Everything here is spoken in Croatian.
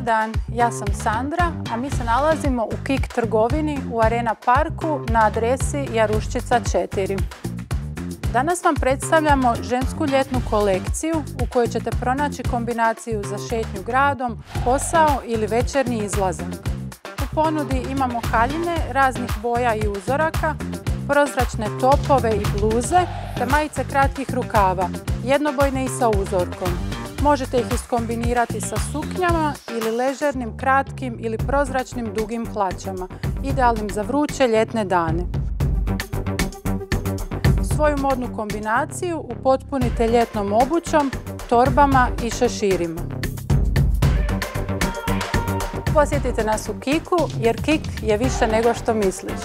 dan, ja sam Sandra, a mi se nalazimo u KIK trgovini u Arena parku na adresi Jaruščica 4. Danas vam predstavljamo žensku ljetnu kolekciju u kojoj ćete pronaći kombinaciju za šetnju gradom, posao ili večernji izlazak. U ponudi imamo haljine raznih boja i uzoraka, prozračne topove i bluze te majice kratkih rukava, jednobojne i sa uzorkom. Možete ih iskombinirati sa suknjama ili ležernim, kratkim ili prozračnim dugim hlačama, idealnim za vruće ljetne dane. Svoju modnu kombinaciju upotpunite ljetnom obućom, torbama i šeširima. Posjetite nas u KIK-u jer KIK je više nego što misliš.